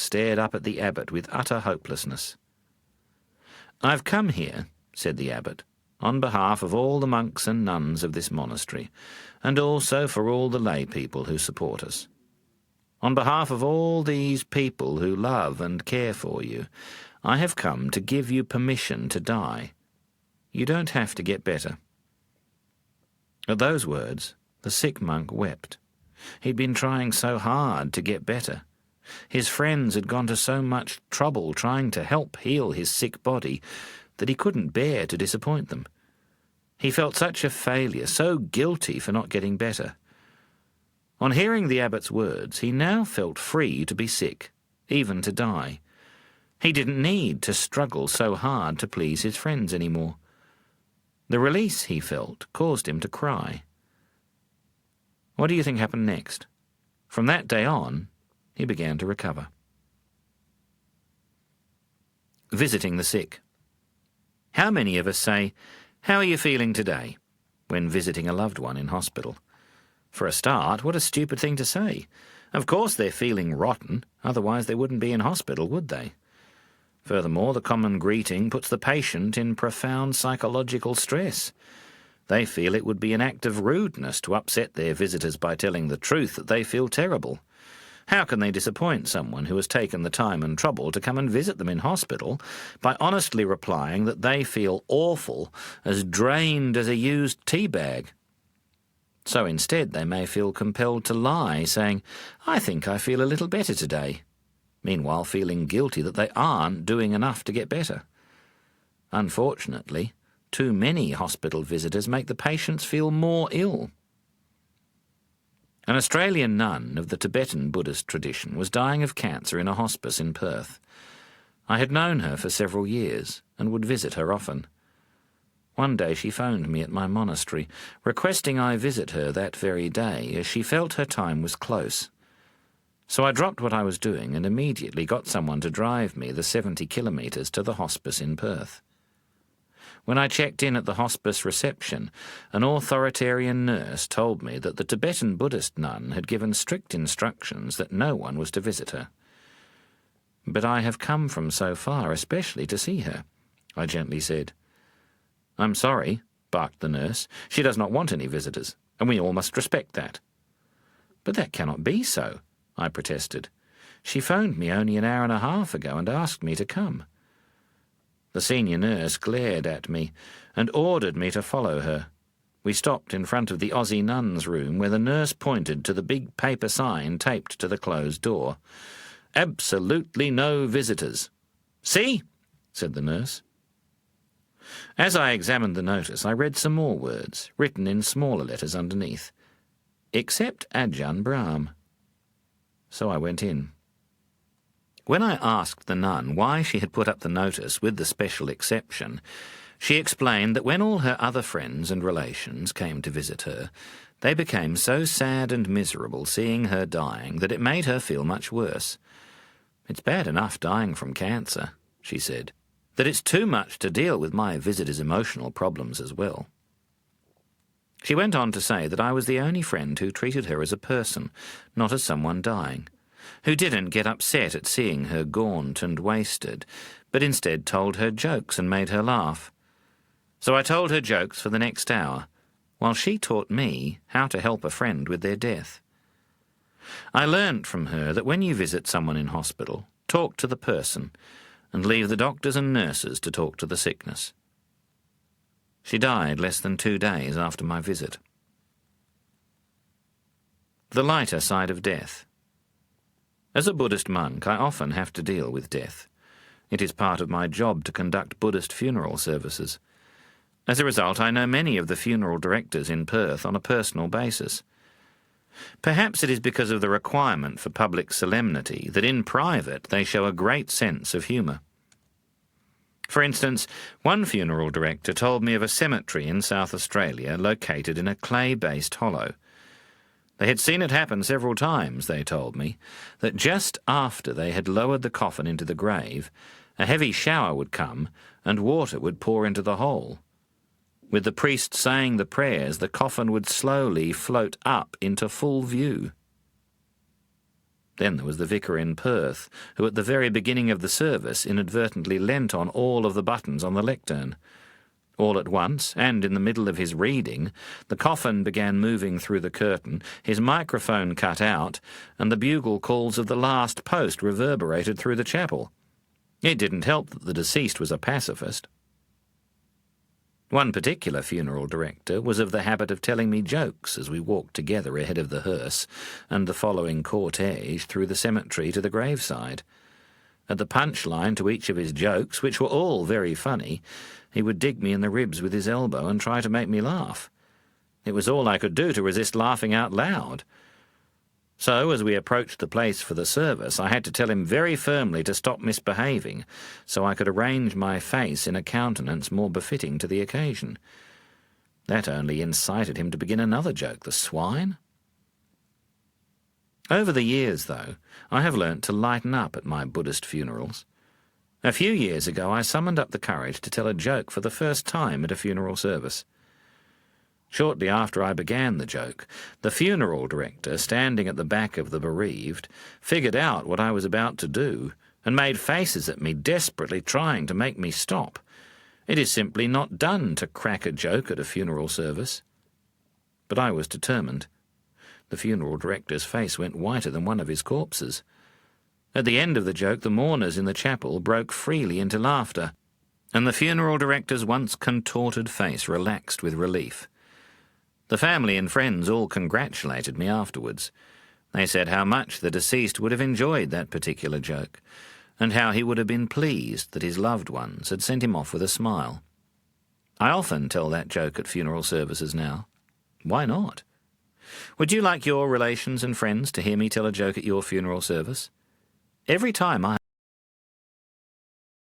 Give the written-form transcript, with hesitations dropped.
stared up at the abbot with utter hopelessness. "I've come here," said the abbot, "on behalf of all the monks and nuns of this monastery, and also for all the lay people who support us. On behalf of all these people who love and care for you, I have come to give you permission to die. You don't have to get better." At those words, the sick monk wept. He'd been trying so hard to get better. His friends had gone to so much trouble trying to help heal his sick body that he couldn't bear to disappoint them. He felt such a failure, so guilty for not getting better. On hearing the abbot's words, he now felt free to be sick, even to die. He didn't need to struggle so hard to please his friends anymore. The release he felt caused him to cry. What do you think happened next? From that day on, he began to recover. Visiting the sick. How many of us say, "How are you feeling today?" when visiting a loved one in hospital? For a start, what a stupid thing to say. Of course they're feeling rotten, otherwise they wouldn't be in hospital, would they? Furthermore, the common greeting puts the patient in profound psychological stress. They feel it would be an act of rudeness to upset their visitors by telling the truth that they feel terrible. How can they disappoint someone who has taken the time and trouble to come and visit them in hospital by honestly replying that they feel awful, as drained as a used tea bag? So instead they may feel compelled to lie, saying, "I think I feel a little better today," meanwhile feeling guilty that they aren't doing enough to get better. Unfortunately, too many hospital visitors make the patients feel more ill. An Australian nun of the Tibetan Buddhist tradition was dying of cancer in a hospice in Perth. I had known her for several years and would visit her often. One day she phoned me at my monastery, requesting I visit her that very day, as she felt her time was close. So I dropped what I was doing and immediately got someone to drive me the 70 kilometres to the hospice in Perth. When I checked in at the hospice reception, an authoritarian nurse told me that the Tibetan Buddhist nun had given strict instructions that no one was to visit her. "But I have come from so far especially to see her," I gently said. "I'm sorry," barked the nurse. "She does not want any visitors, and we all must respect that." "But that cannot be so," I protested. "She phoned me only an hour and a half ago and asked me to come." The senior nurse glared at me and ordered me to follow her. We stopped in front of the Aussie nun's room, where the nurse pointed to the big paper sign taped to the closed door. "Absolutely no visitors." "See?" said the nurse. As I examined the notice, I read some more words, written in smaller letters underneath. "Except Ajahn Brahm." So I went in. When I asked the nun why she had put up the notice with the special exception, she explained that when all her other friends and relations came to visit her, they became so sad and miserable seeing her dying that it made her feel much worse. "It's bad enough dying from cancer," she said, "that it's too much to deal with my visitors' emotional problems as well." She went on to say that I was the only friend who treated her as a person, not as someone dying, who didn't get upset at seeing her gaunt and wasted, but instead told her jokes and made her laugh. So I told her jokes for the next hour, while she taught me how to help a friend with their death. I learnt from her that when you visit someone in hospital, talk to the person, and leave the doctors and nurses to talk to the sickness. She died less than 2 days after my visit. The lighter side of death. As a Buddhist monk, I often have to deal with death. It is part of my job to conduct Buddhist funeral services. As a result, I know many of the funeral directors in Perth on a personal basis. Perhaps it is because of the requirement for public solemnity that in private they show a great sense of humour. For instance, one funeral director told me of a cemetery in South Australia located in a clay-based hollow. They had seen it happen several times, they told me, that just after they had lowered the coffin into the grave, a heavy shower would come and water would pour into the hole. With the priest saying the prayers, the coffin would slowly float up into full view. Then there was the vicar in Perth, who at the very beginning of the service inadvertently leant on all of the buttons on the lectern. All at once, and in the middle of his reading, the coffin began moving through the curtain, his microphone cut out, and the bugle calls of the last post reverberated through the chapel. It didn't help that the deceased was a pacifist. One particular funeral director was of the habit of telling me jokes as we walked together ahead of the hearse and the following cortege through the cemetery to the graveside. At the punchline to each of his jokes, which were all very funny, he would dig me in the ribs with his elbow and try to make me laugh. It was all I could do to resist laughing out loud. So, as we approached the place for the service, I had to tell him very firmly to stop misbehaving, so I could arrange my face in a countenance more befitting to the occasion. That only incited him to begin another joke, the swine. Over the years, though, I have learnt to lighten up at my Buddhist funerals. A few years ago I summoned up the courage to tell a joke for the first time at a funeral service. Shortly after I began the joke, the funeral director, standing at the back of the bereaved, figured out what I was about to do and made faces at me, desperately trying to make me stop. It is simply not done to crack a joke at a funeral service. But I was determined. The funeral director's face went whiter than one of his corpses. At the end of the joke, the mourners in the chapel broke freely into laughter, and the funeral director's once contorted face relaxed with relief. The family and friends all congratulated me afterwards. They said how much the deceased would have enjoyed that particular joke, and how he would have been pleased that his loved ones had sent him off with a smile. I often tell that joke at funeral services now. Why not? Would you like your relations and friends to hear me tell a joke at your funeral service? Every time I